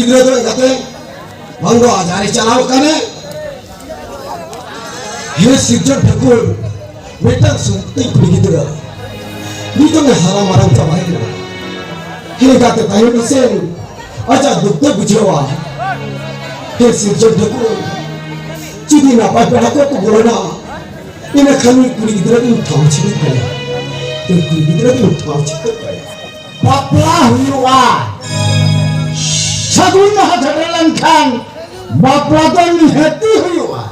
गिदरा तो कहते बंगो आजारी चलाओ कने हे सिजर ठाकुर बेटा सुनते कुड़ी गिदरा नीतो में हरा मारम चाबाई ना हे कहते ताई से अच्छा दुख तो बुझेवा हे सिजर ठाकुर चिदी ना पाई बेटा को बोलना इन्हें खाली कुड़ी गिदरा की उठाव छिड़ गया तो कुड़ी गिदरा की उठाव छिड़ गया बापला हुआ सगुन हथड़लन खान बापला तो निहती हुआ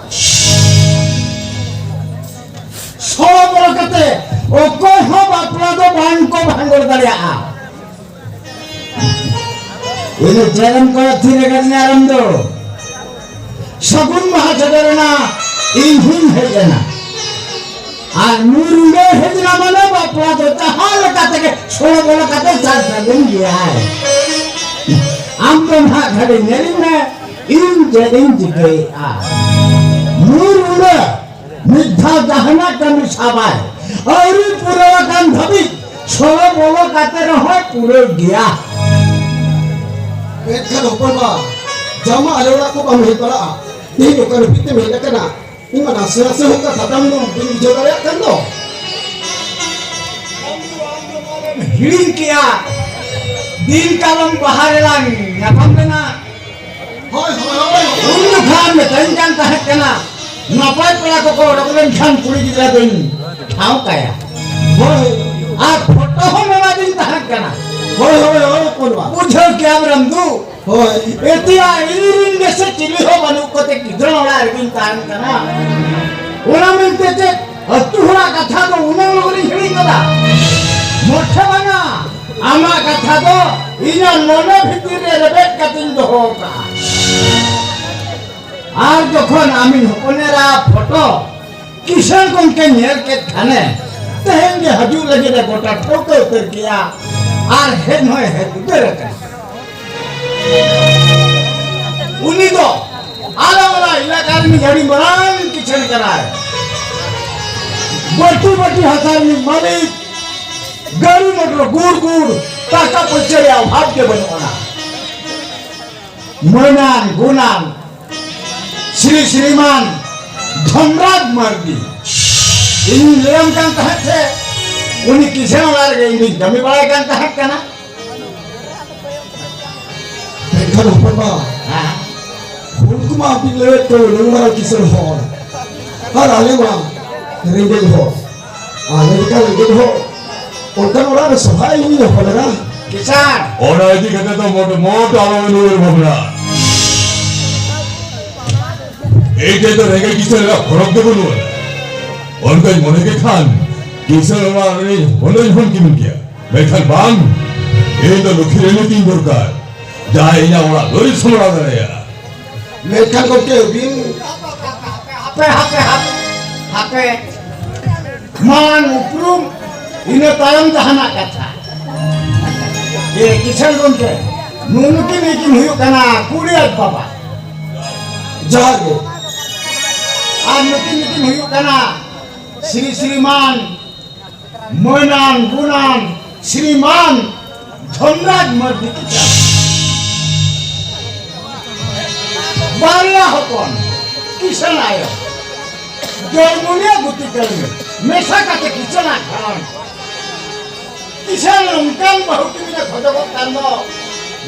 सोलो बोलो कहते ओ कोई हो बापला तो बांग को भांगोड़ दरिया इन्हें जन्म को थीरे करने आरंभ दो सगुन हथड़लना इंहिन है जना और नूरुंगे है जना मने बापला तो तहाल कहते के सोलो बोलो कहते चार सगुन गया है आमको ना घड़ी नेरी में इन जगह जिके आ नूरुंगे मिठा दहना कमी साबाय और पूरा काम धबी सोलो बोलो कहते रहो पूरे गया पेट का ऊपर बा जमा अलोड़ा को बम है पड़ा ये लोग बीते में लगा ना इन मनासिया से होगा खत्म नो बिन जोड़ा कर दो हिलिंग किया दिन कालम बाहर लांग नपम देना उन खान में तंजान तहत करना नपाय पड़ा को डॉक्टर खान पूरी गिरा दिन ठाव काया आप फोटो हो मेरा दिन तहत करना कोनवा बुझो क्या रंदू एतिया इलिरिंग से चिली हो बनु को ते किधर वाला अरविंद तान करना ओना मिलते थे अतुहरा कथा तो उन्हें लोगों हिलिंग कदा मोठे बना आमा कथा तो इना मोने भीतर रे रेबेट कतिन दो होगा আর যখন আমি হপনেরা ফটো কিষান কোনকে নিয়ে के खाने তেহেঙ্গে হাজু লাগে রে গোটা ফটো উতর কিয়া আর হেন হয় হে দুদের কা উনি তো আলাওলা ইলাকার মি গাড়ি বরান কিষান कराय বটি বটি হাজার মি মালিক गाड़ी मोटर गुड़ गुड़ टाका पैसा या भाग के बनवाना मनान गुनान श्री श्रीमान धनराज मर्दी इन लेम कान तहत से उन्हीं किसे मार गए इन जमी बड़ा कान तहत का ना देखो ऊपर बा उनको मां पिले तो लंगर किसे हो हर आले मां रेंगल हो आले का रेंगल हो उनका वाला सफाई नहीं हो पड़ेगा किसान और ऐसी कहते तो मोटे मोटे आलों में नूर भगना एक तो रहेगा किसान का फरोख दे बोलूँ उनका मोने के खान किसान वाला ने बोले जोन की मिल गया मैं खान बांग ये तो लुखी रहने तीन दरकार जाए या वाला लोरी समरा दे यार मैं खान को क्या बिन हापे मान उपरूम इन्हें तायम दहना कथा ये किसान कौन के मुमकिन है कि हुई करना कुड़ियात बाबा जागे आज मुमकिन हुई करना श्री श्रीमान मोयनान गुनान श्रीमान धनराज मर्दी किसान बारिया हो कौन किसान आयो जर्मनिया गुती करेंगे मेसा का ते किसान खान किसान उनकान बहुत मिले खजो को कांदो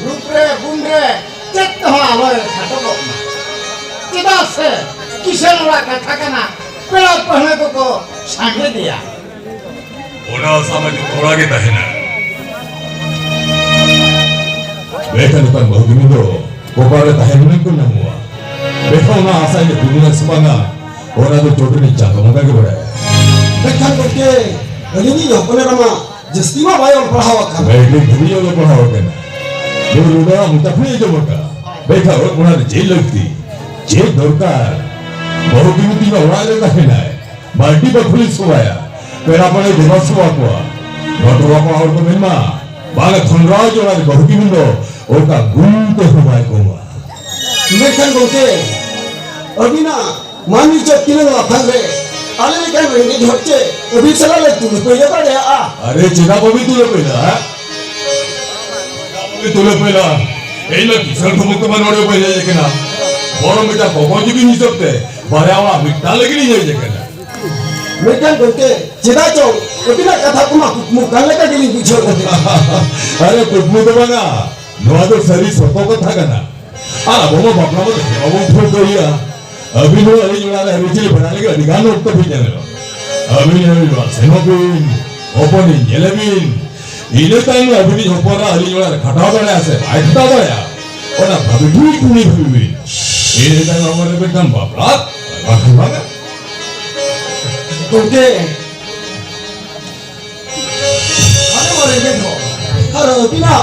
रूपरे गुंडरे चेत हो आवर खाटो को किदा से किसान वाला कथा करना पेड़ा पहने को सांगे दिया ओना समझ थोड़ा के तहना वेतन पर बहुत मिलो कोपारे तहने को न हुआ देखो ना आशा ये दुनिया सुबंगा ओना तो टोटली चाहता मगा के बड़ा देखा करके अलिनी अपने रमा जस्तीमा भाई और पढ़ावा का बैठे दुनिया में पढ़ावा करना ये लोगा मुतफे जो मका बैठा और उन्हें जेल लगती जेल दरकार बहुत कीमती में उड़ा लेता है ना बाल्टी पर पुलिस को आया पेरा पड़े दिवस को आकुआ घटवा को और तो मिलना बागा धनराज और आज बहुत कीमती और का गुंते हो भाई कोमा देखा करके अभी ना मानी चौक किले वाला फंसे आले क्या रेंगे झोंचे अभी चला ले तू तो ये पड़े आ अरे चिना बबी तूले पहला तूले पहला एला किसान को मुक्त बनवाड़े पे जाए के ना बड़ो बेटा कोकोजी भी नहीं सकते बड़ावा मिट्टा लगी नहीं जाए के ना मेkan गोके चिदा चो अबिना कथा कुमा मुकान लेका दिली बुझो अरे कुटमु तो बना नवा तो सरी सोतो को था करना बोमा बापना मत अब फोन करिया अभी नो अली जुड़ा रे रिचिल बनाने के अधिकार नो तो भी जाने लो अभी नो सेनोबिन ओपनिंग येलेबिन इने टाइम अभी नी ओपरा अली जुड़ा खटाव बने ऐसे आइटा बया और ना भाभी ठीक नहीं हुई इने टाइम हमारे पे कम बापला बाकी गोके अरे मोरे देखो अरे अबिना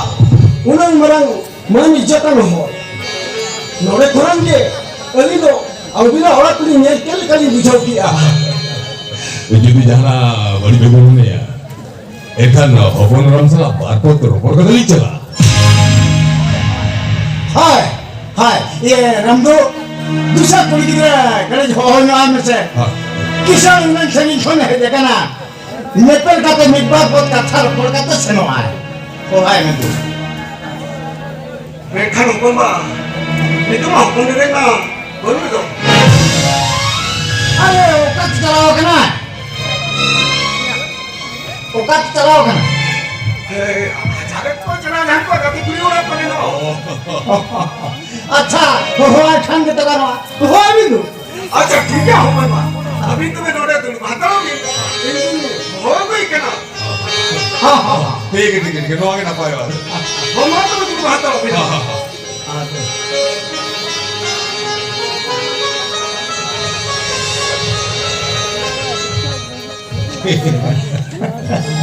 उनंग मरंग मन इज्जतन हो नोरे खुरंग के अली दो अबिना औरा कुली नेल केल कली बुझो किया jadi jana bari begono ya ekan hobon ramsala barpot ropor ka dali chala हाय ये रमदो दूसरा कुली किधर करे हो ना में से किसान उन्हें सनी खोने है देखा ना नेपाल का तो मिटबात बहुत कथा ropor का तो सेनो आए हो हाय में तू मैं खान ऊपर मा मैं तो माँ कौन रहेगा बोल में तो अरे ओकात चलाओ कना ओकात चलाओ कना जाके तो चला जान को कभी कुली उड़ा पड़े ना अच्छा हो ठान के तो करो हो भी तू अच्छा ठीक है हो मैं अभी तुम्हें नोड़े तुम भाता हो गई क्या ना हाँ ठीक है नो आगे ना पाए वाले हो मैं तो तुम भाता हो बिना Hehehe